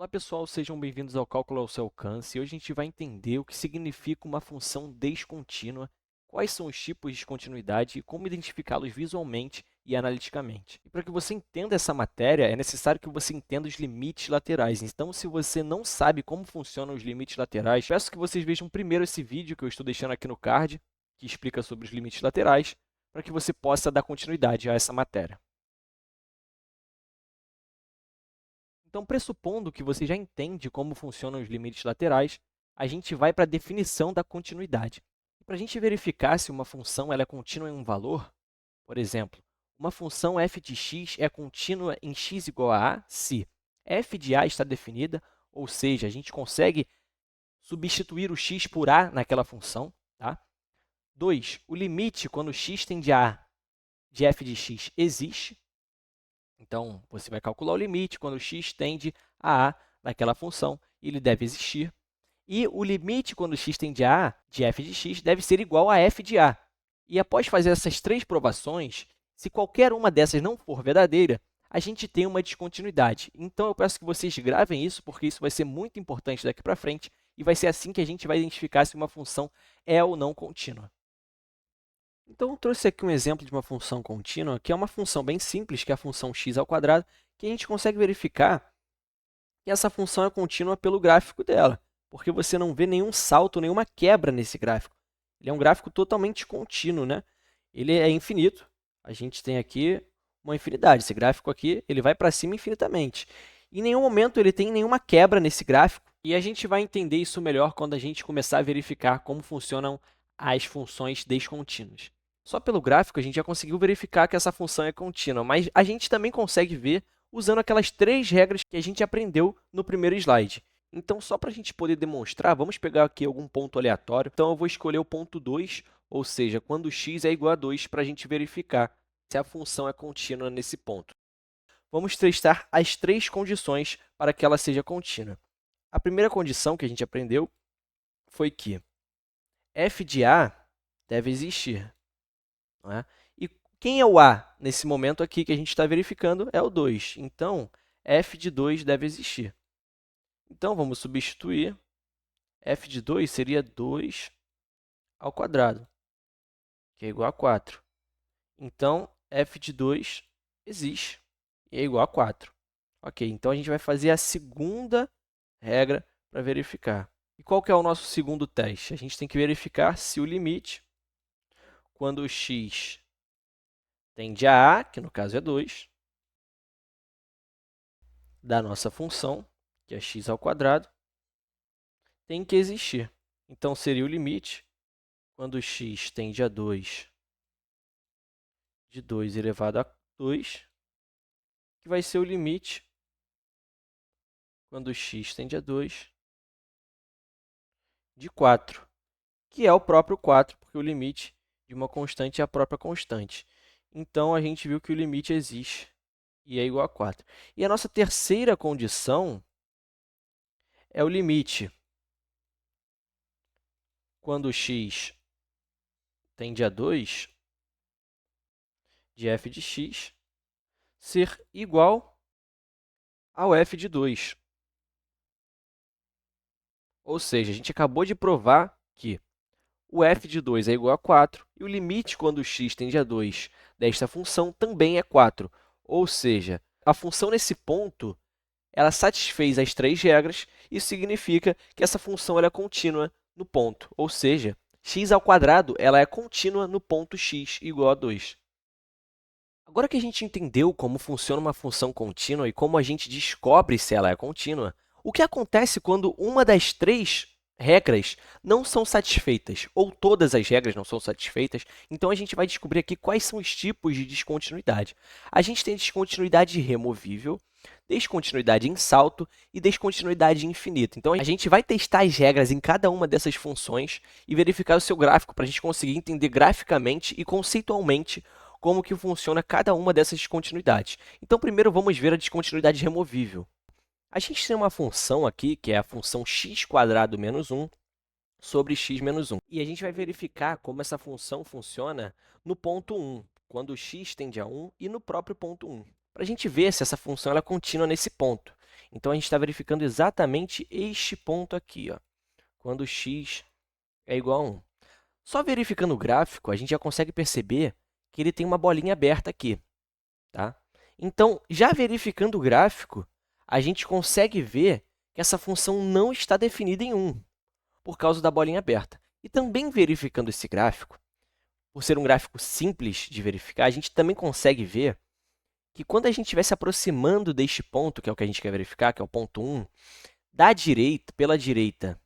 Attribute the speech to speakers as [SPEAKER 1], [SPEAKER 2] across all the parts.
[SPEAKER 1] Olá pessoal, sejam bem-vindos ao Cálculo ao seu alcance. Hoje a gente vai entender o que significa uma função descontínua, quais são os tipos de descontinuidade e como identificá-los visualmente e analiticamente. E para que você entenda essa matéria, é necessário que você entenda os limites laterais. Então, se você não sabe como funcionam os limites laterais, peço que vocês vejam primeiro esse vídeo que eu estou deixando aqui no card, que explica sobre os limites laterais, para que você possa dar continuidade a essa matéria. Então, pressupondo que você já entende como funcionam os limites laterais, a gente vai para a definição da continuidade. Para a gente verificar se uma função ela é contínua em um valor, por exemplo, uma função f de x é contínua em x igual a se f de a está definida, ou seja, a gente consegue substituir o x por a naquela função. Tá? 2. O limite quando x tende a de f de x existe. Então, você vai calcular o limite quando x tende a naquela função, e ele deve existir. E o limite quando x tende a de f de x deve ser igual a f de a. E após fazer essas três provações, se qualquer uma dessas não for verdadeira, a gente tem uma descontinuidade. Então, eu peço que vocês gravem isso, porque isso vai ser muito importante daqui para frente, e vai ser assim que a gente vai identificar se uma função é ou não contínua. Então, eu trouxe aqui um exemplo de uma função contínua, que é uma função bem simples, que é a função x ao quadrado, que a gente consegue verificar que essa função é contínua pelo gráfico dela, porque você não vê nenhum salto, nenhuma quebra nesse gráfico. Ele é um gráfico totalmente contínuo, né? Ele é infinito. A gente tem aqui uma infinidade. Esse gráfico aqui ele vai para cima infinitamente. Em nenhum momento ele tem nenhuma quebra nesse gráfico, e a gente vai entender isso melhor quando a gente começar a verificar como funcionam as funções descontínuas. Só pelo gráfico, a gente já conseguiu verificar que essa função é contínua, mas a gente também consegue ver usando aquelas três regras que a gente aprendeu no primeiro slide. Então, só para a gente poder demonstrar, vamos pegar aqui algum ponto aleatório. Então, eu vou escolher o ponto 2, ou seja, quando x é igual a 2, para a gente verificar se a função é contínua nesse ponto. Vamos testar as três condições para que ela seja contínua. A primeira condição que a gente aprendeu foi que f de a deve existir. Não é? E quem é o a nesse momento aqui que a gente está verificando é o 2. Então, f de 2 deve existir. Então, vamos substituir. F de 2 seria 2 ao quadrado, que é igual a 4. Então, f de 2 existe e é igual a 4. Ok, então a gente vai fazer a segunda regra para verificar. E qual que é o nosso segundo teste? A gente tem que verificar se o limite, quando x tende a, que no caso é 2, da nossa função, que é x ao quadrado, tem que existir. Então, seria o limite quando x tende a 2 de 2 elevado a 2, que vai ser o limite quando x tende a 2 de 4, que é o próprio 4, porque o limite de uma constante é a própria constante. Então, a gente viu que o limite existe e é igual a 4. E a nossa terceira condição é o limite quando x tende a 2 de f de x ser igual ao f de 2. Ou seja, a gente acabou de provar que o f de 2 é igual a 4 e o limite quando x tende a 2 desta função também é 4. Ou seja, a função nesse ponto ela satisfez as três regras. Isso significa que essa função ela é contínua no ponto. Ou seja, x ao quadrado ela é contínua no ponto x igual a 2. Agora que a gente entendeu como funciona uma função contínua e como a gente descobre se ela é contínua, o que acontece quando uma das três regras não são satisfeitas, ou todas as regras não são satisfeitas? Então, a gente vai descobrir aqui quais são os tipos de descontinuidade. A gente tem descontinuidade removível, descontinuidade em salto e descontinuidade infinita. Então, a gente vai testar as regras em cada uma dessas funções e verificar o seu gráfico para a gente conseguir entender graficamente e conceitualmente como que funciona cada uma dessas descontinuidades. Então, primeiro vamos ver a descontinuidade removível. A gente tem uma função aqui, que é a função x² menos 1 sobre x menos 1. E a gente vai verificar como essa função funciona no ponto 1, quando x tende a 1, e no próprio ponto 1, para a gente ver se essa função ela é contínua nesse ponto. Então, a gente está verificando exatamente este ponto aqui, ó, quando x é igual a 1. Só verificando o gráfico, a gente já consegue perceber que ele tem uma bolinha aberta aqui, tá? Então, já verificando o gráfico, a gente consegue ver que essa função não está definida em 1, por causa da bolinha aberta. E também verificando esse gráfico, por ser um gráfico simples de verificar, a gente também consegue ver que quando a gente estiver se aproximando deste ponto, que é o que a gente quer verificar, que é o ponto 1, pela direita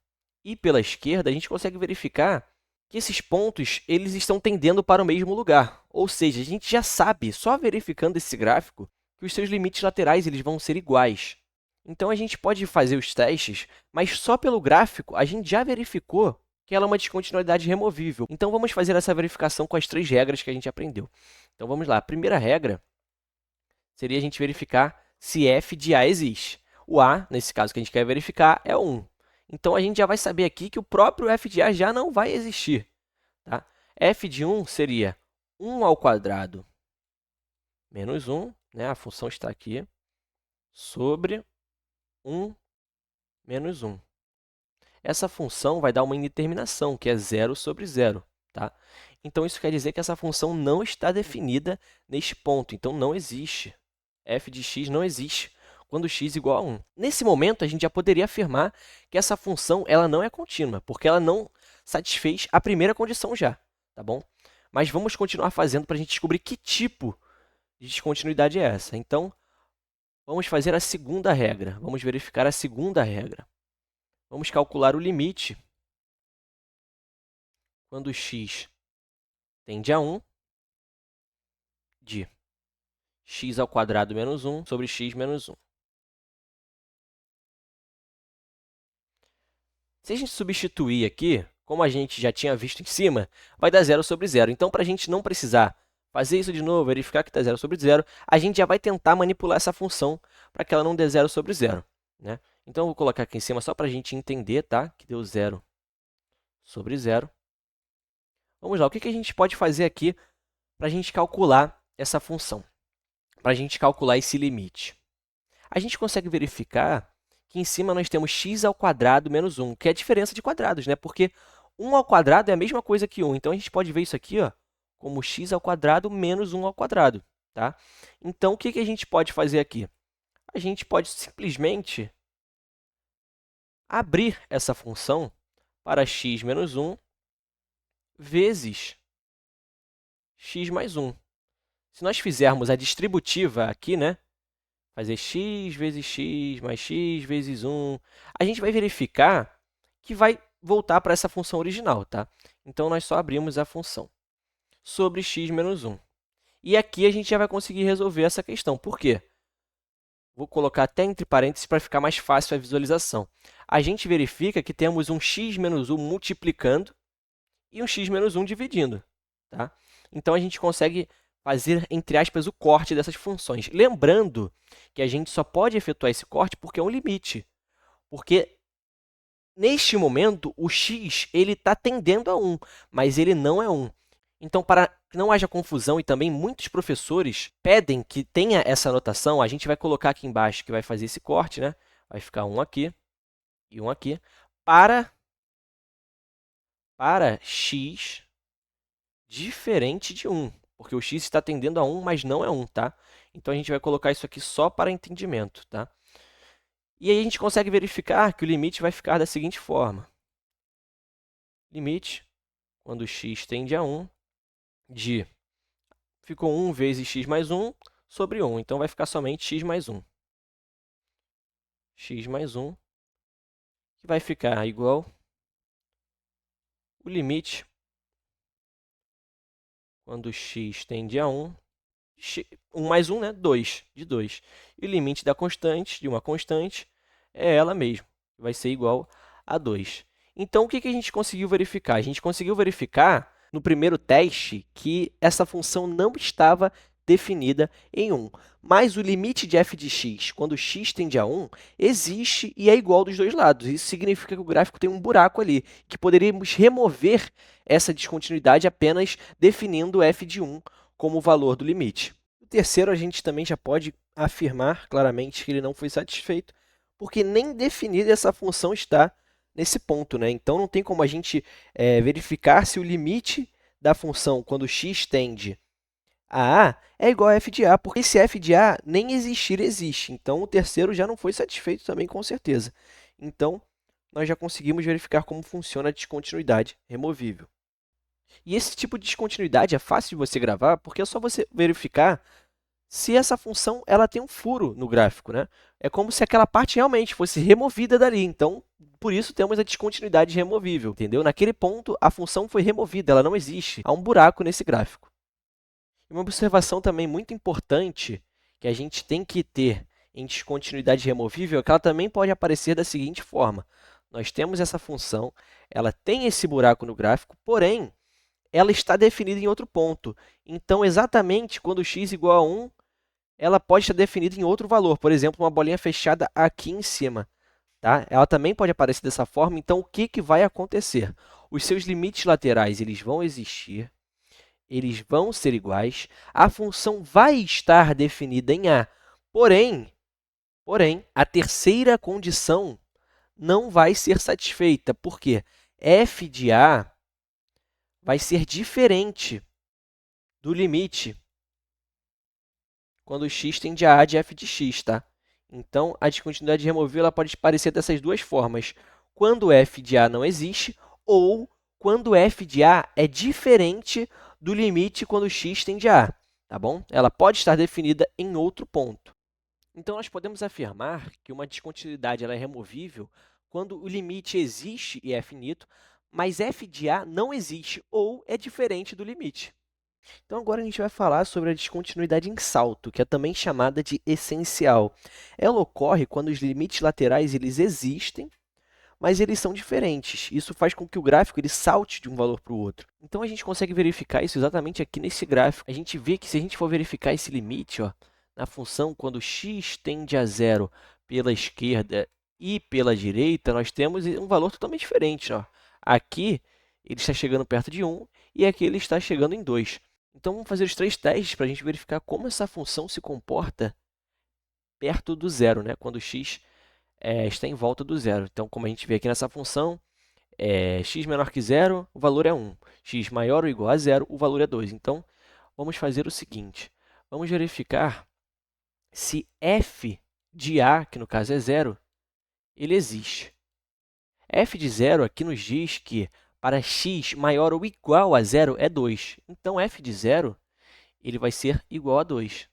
[SPEAKER 1] e pela esquerda, a gente consegue verificar que esses pontos eles estão tendendo para o mesmo lugar. Ou seja, a gente já sabe, só verificando esse gráfico, que os seus limites laterais eles vão ser iguais. Então, a gente pode fazer os testes, mas só pelo gráfico a gente já verificou que ela é uma descontinuidade removível. Então, vamos fazer essa verificação com as 3 regras que a gente aprendeu. Então, vamos lá. A primeira regra seria a gente verificar se f de a existe. O a, nesse caso que a gente quer verificar, é 1. Então, a gente já vai saber aqui que o próprio f de a já não vai existir. Tá? F de 1 seria 1 ao quadrado menos 1, né? A função está aqui, sobre 1 menos 1. Essa função vai dar uma indeterminação, que é 0 sobre 0. Tá? Então, isso quer dizer que essa função não está definida neste ponto. Então, não existe. F de x não existe quando x é igual a 1. Nesse momento, a gente já poderia afirmar que essa função ela não é contínua, porque ela não satisfez a primeira condição já. Tá bom? Mas vamos continuar fazendo para a gente descobrir que tipo de descontinuidade é essa. Então, vamos fazer a segunda regra. Vamos verificar a segunda regra. Vamos calcular o limite quando x tende a 1 de x ao quadrado menos 1 sobre x menos 1. Se a gente substituir aqui, como a gente já tinha visto em cima, vai dar 0 sobre 0. Então, para a gente não precisar fazer isso de novo, verificar que está 0 sobre 0, a gente já vai tentar manipular essa função para que ela não dê 0 sobre 0. Né? Então, eu vou colocar aqui em cima só para a gente entender, tá? Que deu 0 sobre 0. Vamos lá, o que a gente pode fazer aqui para a gente calcular essa função? Para a gente calcular esse limite? A gente consegue verificar que em cima nós temos x ao quadrado menos 1, que é a diferença de quadrados, né? Porque 1 ao quadrado é a mesma coisa que 1. Então, a gente pode ver isso aqui, ó, como x ao quadrado menos 1 ao quadrado. Tá? Então, o que a gente pode fazer aqui? A gente pode simplesmente abrir essa função para x menos 1 vezes x mais 1. Se nós fizermos a distributiva aqui, né? Fazer x vezes x mais x vezes 1, a gente vai verificar que vai voltar para essa função original, tá? Então, nós só abrimos a função sobre x menos 1. E aqui a gente já vai conseguir resolver essa questão. Por quê? Vou colocar até entre parênteses para ficar mais fácil a visualização. A gente verifica que temos um x menos 1 multiplicando e um x menos 1 dividindo. Tá? Então, a gente consegue fazer, entre aspas, o corte dessas funções. Lembrando que a gente só pode efetuar esse corte porque é um limite. Porque, neste momento, o x está tendendo a 1, mas ele não é 1. Então, para que não haja confusão, e também muitos professores pedem que tenha essa anotação, a gente vai colocar aqui embaixo que vai fazer esse corte, né? Vai ficar um aqui e um aqui, para x diferente de 1, porque o x está tendendo a 1, mas não é 1, tá? Então, a gente vai colocar isso aqui só para entendimento, tá? E aí, a gente consegue verificar que o limite vai ficar da seguinte forma. Limite, quando x tende a 1, de... Ficou 1 vezes x mais 1 sobre 1. Então, vai ficar somente x mais 1. X mais 1, que vai ficar igual o limite quando x tende a 1, 1 mais 1, né? 2, de 2. E o limite da constante, de uma constante, é ela mesma, vai ser igual a 2. Então, o que a gente conseguiu verificar? A gente conseguiu verificar, no primeiro teste, que essa função não estava definida em 1. Mas o limite de f de x, quando x tende a 1, existe e é igual dos dois lados. Isso significa que o gráfico tem um buraco ali, que poderíamos remover essa descontinuidade apenas definindo f de 1 como o valor do limite. O terceiro, a gente também já pode afirmar claramente que ele não foi satisfeito, porque nem definida essa função está nesse ponto, né? Então, não tem como a gente verificar se o limite da função quando x tende a é igual a f de a, porque se f de a nem existir, existe. Então, o terceiro já não foi satisfeito também, com certeza. Então, nós já conseguimos verificar como funciona a descontinuidade removível. E esse tipo de descontinuidade é fácil de você gravar, porque é só você verificar se essa função ela tem um furo no gráfico, né? É como se aquela parte realmente fosse removida dali. Então, por isso temos a descontinuidade removível, entendeu? Naquele ponto, a função foi removida, ela não existe. Há um buraco nesse gráfico. E uma observação também muito importante que a gente tem que ter em descontinuidade removível é que ela também pode aparecer da seguinte forma. Nós temos essa função, ela tem esse buraco no gráfico, porém, ela está definida em outro ponto. Então, exatamente quando x igual a 1, ela pode estar definida em outro valor. Por exemplo, uma bolinha fechada aqui em cima. Tá? Ela também pode aparecer dessa forma. Então, o que vai acontecer? Os seus limites laterais eles vão existir, eles vão ser iguais, a função vai estar definida em A. Porém, a terceira condição não vai ser satisfeita. Por quê? F de A vai ser diferente do limite quando x tende a de f de x, tá? Então, a descontinuidade removível ela pode aparecer dessas duas formas. Quando f de a não existe ou quando f de a é diferente do limite quando x tende a, tá bom? Ela pode estar definida em outro ponto. Então, nós podemos afirmar que uma descontinuidade ela é removível quando o limite existe e é finito, mas f de a não existe ou é diferente do limite. Então, agora a gente vai falar sobre a descontinuidade em salto, que é também chamada de essencial. Ela ocorre quando os limites laterais eles existem, mas eles são diferentes. Isso faz com que o gráfico ele salte de um valor para o outro. Então, a gente consegue verificar isso exatamente aqui nesse gráfico. A gente vê que se a gente for verificar esse limite ó, na função, quando x tende a zero pela esquerda e pela direita, nós temos um valor totalmente diferente. Ó. Aqui, ele está chegando perto de 1 e aqui ele está chegando em 2. Então, vamos fazer os três testes para a gente verificar como essa função se comporta perto do zero, né? Quando x está em volta do zero. Então, como a gente vê aqui nessa função, x menor que zero, o valor é 1. X maior ou igual a zero, o valor é 2. Então, vamos fazer o seguinte. Vamos verificar se f de a, que no caso é zero, ele existe. F de zero aqui nos diz que para x maior ou igual a zero é 2. Então, f de zero ele vai ser igual a 2.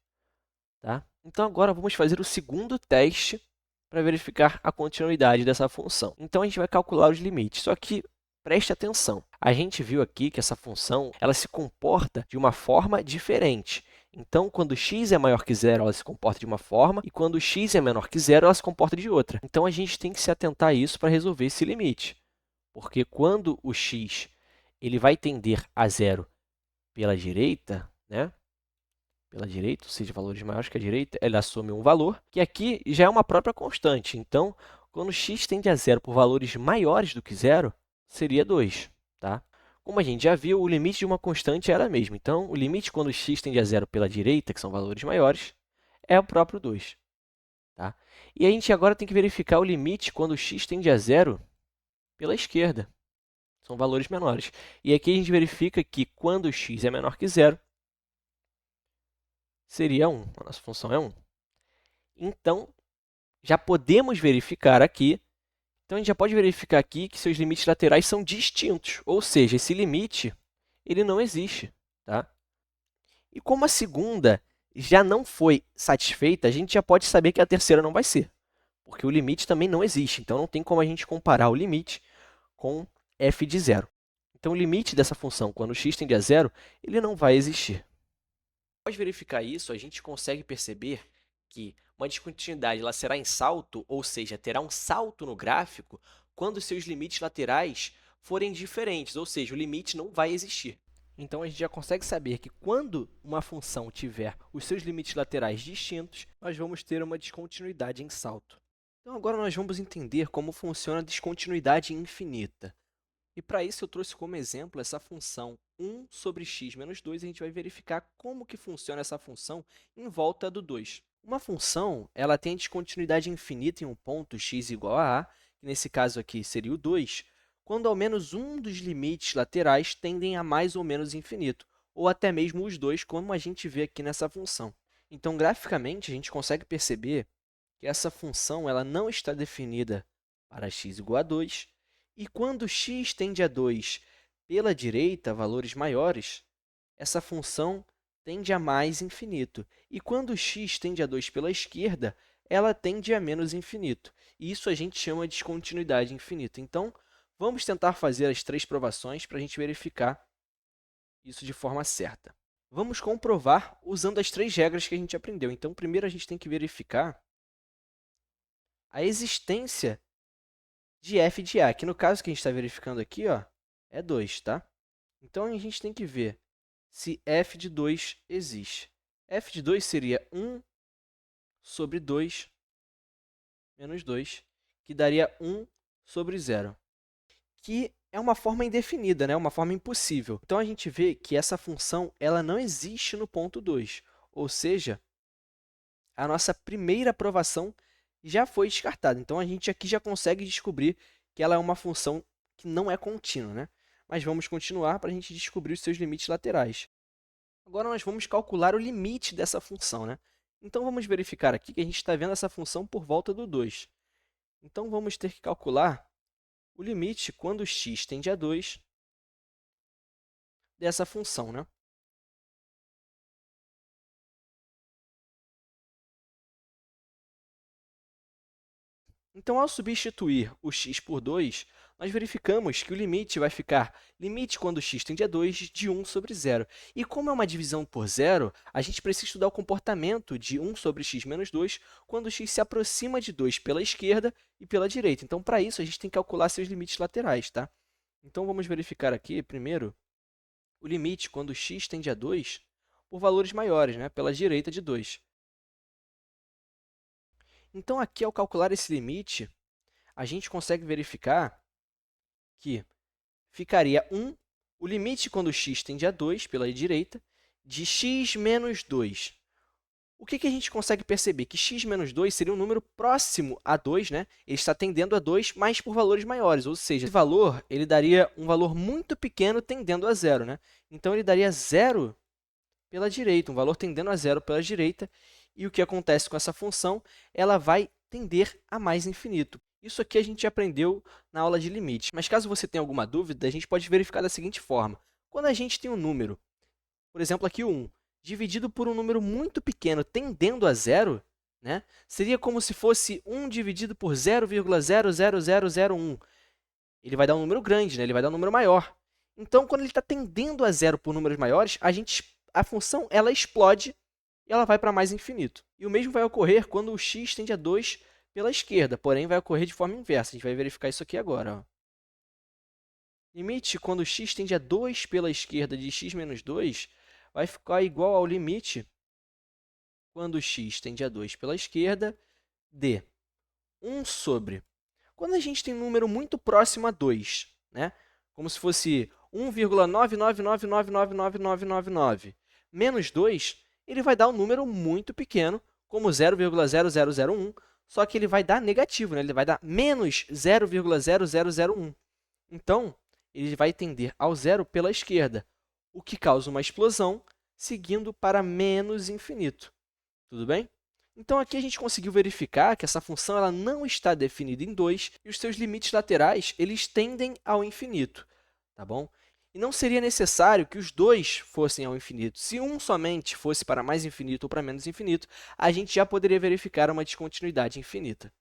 [SPEAKER 1] Tá? Então, agora vamos fazer o segundo teste para verificar a continuidade dessa função. Então, a gente vai calcular os limites, só que preste atenção. A gente viu aqui que essa função ela se comporta de uma forma diferente. Então, quando x é maior que zero, ela se comporta de uma forma, e quando x é menor que zero, ela se comporta de outra. Então, a gente tem que se atentar a isso para resolver esse limite. Porque quando o x ele vai tender a zero pela direita, né? Pela direita, ou seja, valores maiores que a direita, ele assume um valor, que aqui já é uma própria constante. Então, quando x tende a zero por valores maiores do que zero, seria 2. Tá? Como a gente já viu, o limite de uma constante é ela mesma. Então, o limite quando x tende a zero pela direita, que são valores maiores, é o próprio 2. Tá? E a gente agora tem que verificar o limite quando x tende a zero pela esquerda. São valores menores. E aqui a gente verifica que quando x é menor que zero, seria 1. A nossa função é 1. Então, já podemos verificar aqui, então a gente já pode verificar aqui que seus limites laterais são distintos, ou seja, esse limite ele não existe. Tá? E como a segunda já não foi satisfeita, a gente já pode saber que a terceira não vai ser, porque o limite também não existe, então não tem como a gente comparar o limite com f de zero. Então, o limite dessa função, quando x tende a zero, ele não vai existir. Após verificar isso, a gente consegue perceber que uma descontinuidade ela será em salto, ou seja, terá um salto no gráfico, quando seus limites laterais forem diferentes, ou seja, o limite não vai existir. Então, a gente já consegue saber que quando uma função tiver os seus limites laterais distintos, nós vamos ter uma descontinuidade em salto. Então, agora nós vamos entender como funciona a descontinuidade infinita. E para isso eu trouxe como exemplo essa função 1 sobre x menos 2, e a gente vai verificar como que funciona essa função em volta do 2. Uma função ela tem a descontinuidade infinita em um ponto x igual a, que nesse caso aqui seria o 2, quando ao menos um dos limites laterais tendem a mais ou menos infinito, ou até mesmo os dois, como a gente vê aqui nessa função. Então, graficamente, a gente consegue perceber que essa função ela não está definida para x igual a 2, e quando x tende a 2 pela direita, valores maiores, essa função tende a mais infinito. E quando x tende a 2 pela esquerda, ela tende a menos infinito. E isso a gente chama de descontinuidade infinita. Então, vamos tentar fazer as 3 provações para a gente verificar isso de forma certa. Vamos comprovar usando as 3 regras que a gente aprendeu. Então, primeiro a gente tem que verificar a existência de f de a, que no caso que a gente está verificando aqui, ó, é 2, tá? Então, a gente tem que ver se f de 2 existe. F de 2 seria 1 sobre 2 menos 2, que daria 1 sobre 0, que é uma forma indefinida, né? Uma forma impossível. Então, a gente vê que essa função ela não existe no ponto 2, ou seja, a nossa primeira provação já foi descartada. Então, a gente aqui já consegue descobrir que ela é uma função que não é contínua, né? Mas vamos continuar para a gente descobrir os seus limites laterais. Agora, nós vamos calcular o limite dessa função, né? Então, vamos verificar aqui que a gente está vendo essa função por volta do 2. Então, vamos ter que calcular o limite quando x tende a 2 dessa função, né? Então, ao substituir o x por 2, nós verificamos que o limite vai ficar limite quando x tende a 2 de 1 sobre 0. E como é uma divisão por zero, a gente precisa estudar o comportamento de 1 sobre x menos 2 quando x se aproxima de 2 pela esquerda e pela direita. Então, para isso, a gente tem que calcular seus limites laterais, tá? Então, vamos verificar aqui, primeiro, o limite quando x tende a 2 por valores maiores, né? Pela direita de 2. Então, aqui, ao calcular esse limite, a gente consegue verificar que ficaria 1, o limite quando x tende a 2 pela direita, de x menos 2. O que a gente consegue perceber? Que x menos 2 seria um número próximo a 2, né? Ele está tendendo a 2, mas por valores maiores, ou seja, esse valor ele daria um valor muito pequeno tendendo a zero, né? Então, ele daria zero pela direita, um valor tendendo a zero pela direita, e o que acontece com essa função? Ela vai tender a mais infinito. Isso aqui a gente aprendeu na aula de limites, mas caso você tenha alguma dúvida, a gente pode verificar da seguinte forma. Quando a gente tem um número, por exemplo, aqui o 1, dividido por um número muito pequeno tendendo a zero, né? Seria como se fosse 1 dividido por 0,00001. Ele vai dar um número grande, né? Ele vai dar um número maior. Então, quando ele está tendendo a zero por números maiores, a função ela explode e ela vai para mais infinito. E o mesmo vai ocorrer quando o x tende a 2 pela esquerda, porém vai ocorrer de forma inversa. A gente vai verificar isso aqui agora. Ó. Limite quando x tende a 2 pela esquerda de x menos 2 vai ficar igual ao limite quando x tende a 2 pela esquerda de 1 sobre. Quando a gente tem um número muito próximo a 2, né? Como se fosse 1,999999999 menos 2, ele vai dar um número muito pequeno, como 0,0001, só que ele vai dar negativo, né? Ele vai dar menos 0,0001. Então, ele vai tender ao zero pela esquerda, o que causa uma explosão, seguindo para menos infinito. Tudo bem? Então, aqui a gente conseguiu verificar que essa função ela não está definida em 2 e os seus limites laterais eles tendem ao infinito. Tá bom? E não seria necessário que os dois fossem ao infinito. Se um somente fosse para mais infinito ou para menos infinito, a gente já poderia verificar uma descontinuidade infinita.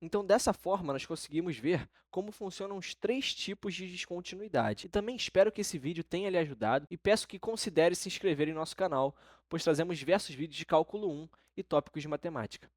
[SPEAKER 1] Então, dessa forma, nós conseguimos ver como funcionam os 3 tipos de descontinuidade. E também espero que esse vídeo tenha lhe ajudado e peço que considere se inscrever em nosso canal, pois trazemos diversos vídeos de cálculo 1 e tópicos de matemática.